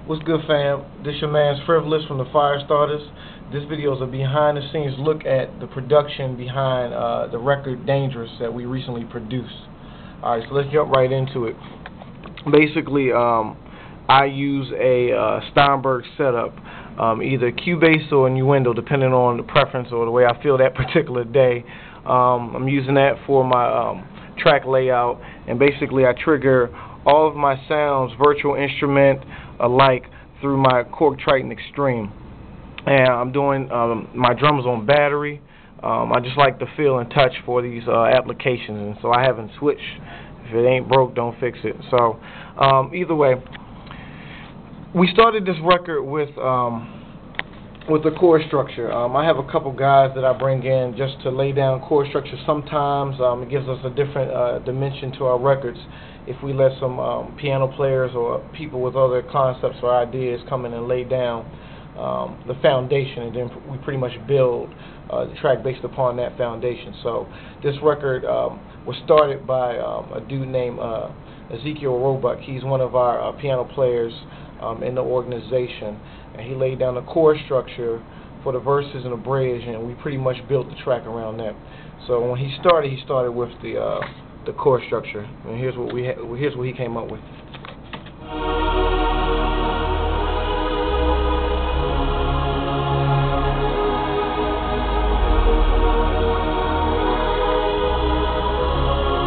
What's good, fam? This your man's Frviolous from the Firestarters. This video is a behind-the-scenes look at the production behind the record Dangerous that we recently produced. Alright, so let's jump right into it. Basically, I use a Steinberg setup, either Cubase or Innuendo, depending on the preference or the way I feel that particular day. I'm using that for my track layout, and basically I trigger all of my sounds, virtual instrument alike, through my Korg Triton Extreme. And I'm doing my drums on battery. I just like the feel and touch for these applications, and so I haven't switched. If it ain't broke, don't fix it. So either way, we started this record with the chord structure. I have a couple guys that I bring in just to lay down chord structure. Sometimes it gives us a different dimension to our records if we let some piano players or people with other concepts or ideas come in and lay down the foundation, and then we pretty much build the track based upon that foundation. So this record was started by a dude named Ezekiel Roebuck. He's one of our piano players in the organization, and he laid down the chord structure for the verses and the bridge, and we pretty much built the track around that. So when he started with the chord structure, and here's what he came up with.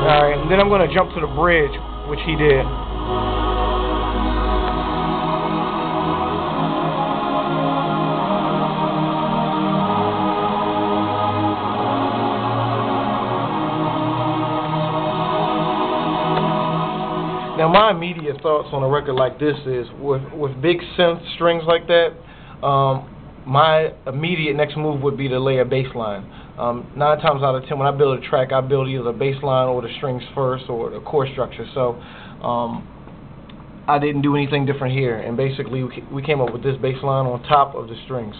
Alright, and then I'm going to jump to the bridge, which he did. Now, my immediate thoughts on a record like this is, with big synth strings like that, my immediate next move would be to lay a bass line. 9 times out of 10, when I build a track, I build either the bass line or the strings first, or the chord structure. So I didn't do anything different here, and basically we came up with this bass line on top of the strings.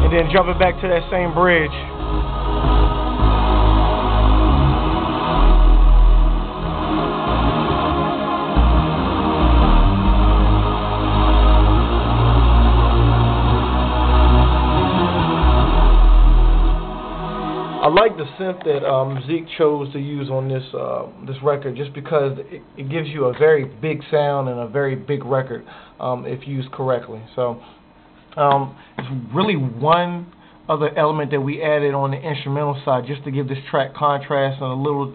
And then jumping back to that same bridge. I like the synth that Zeke chose to use on this record, just because it gives you a very big sound and a very big record if used correctly. So it's really one other element that we added on the instrumental side, just to give this track contrast and a little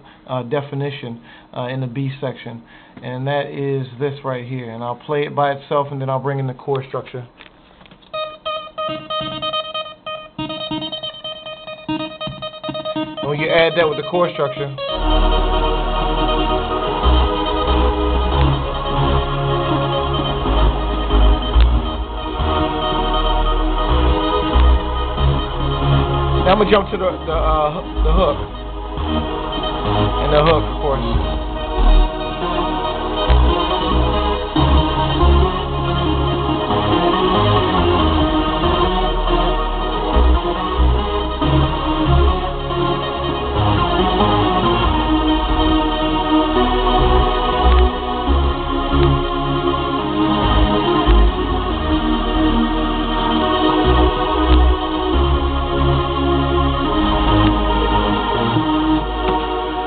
definition in the B section, and that is this right here. And I'll play it by itself, and then I'll bring in the chord structure. When you add that with the chord structure, now I'm going to jump to the hook, and the hook, of course.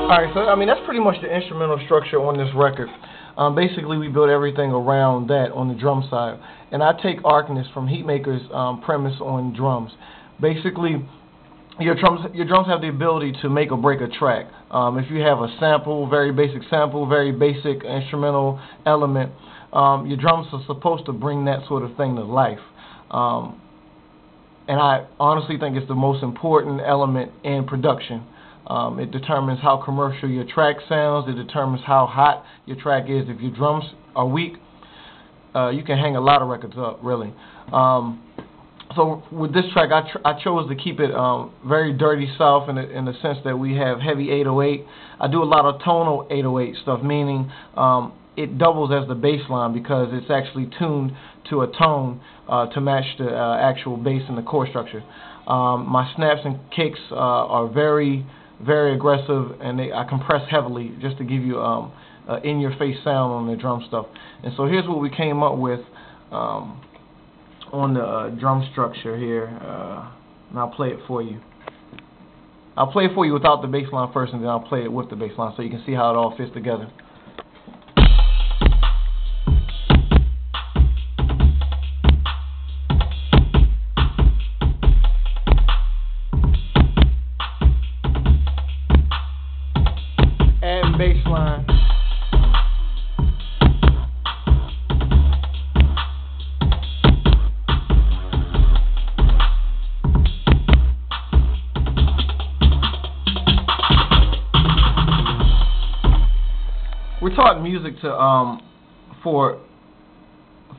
Alright, so I mean, that's pretty much the instrumental structure on this record. Basically, we built everything around that on the drum side. And I take Arkness from Heatmaker's premise on drums. Basically, your drums have the ability to make or break a track. If you have a sample, very basic instrumental element, your drums are supposed to bring that sort of thing to life. And I honestly think it's the most important element in production. It determines how commercial your track sounds. It determines how hot your track is. If your drums are weak, you can hang a lot of records up, really. So with this track, I chose to keep it very dirty south in the sense that we have heavy 808. I do a lot of tonal 808 stuff, meaning it doubles as the bass line because it's actually tuned to a tone to match the actual bass and the chord structure. My snaps and kicks are very, very aggressive, and I compress heavily just to give you in-your-face sound on the drum stuff. And so here's what we came up with on the drum structure here, and I'll play it for you. I'll play it for you without the bass line first, and then I'll play it with the bass line so you can see how it all fits together. Add bass line. We're taught in music to for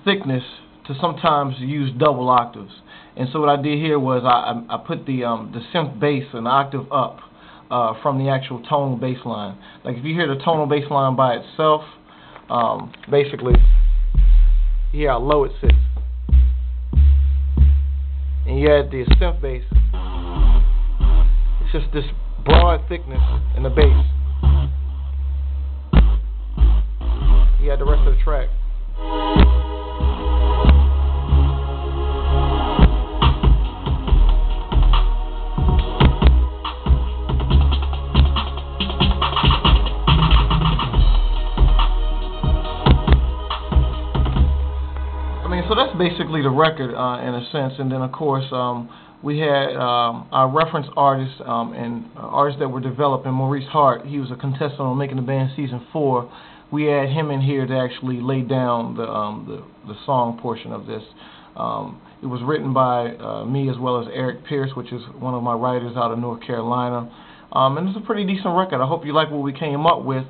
thickness to sometimes use double octaves, and so what I did here was I put the synth bass an octave up from the actual tonal bass line. Like if you hear the tonal bass line by itself, basically you hear how low it sits, and you add the synth bass. It's just this broad thickness in the bass. You had the rest of the track. I mean, so that's basically the record in a sense. And then, of course, we had our reference artists and artists that were developing. Maurice Hart, he was a contestant on Making the Band Season 4. We had him in here to actually lay down the song portion of this. It was written by me as well as Eric Pierce, which is one of my writers out of North Carolina. And it's a pretty decent record. I hope you like what we came up with.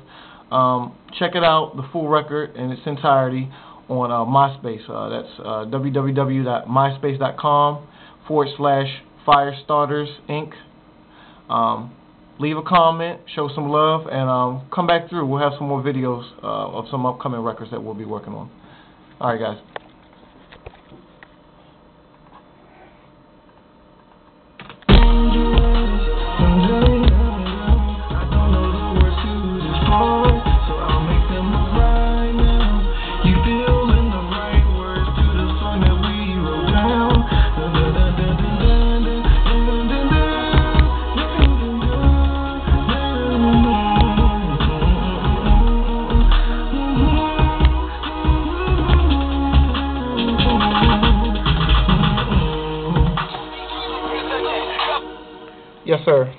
Check it out, the full record in its entirety on MySpace. That's www.myspace.com/Firestarters Inc. Leave a comment, show some love, and come back through. We'll have some more videos of some upcoming records that we'll be working on. All right, guys. Yes, sir.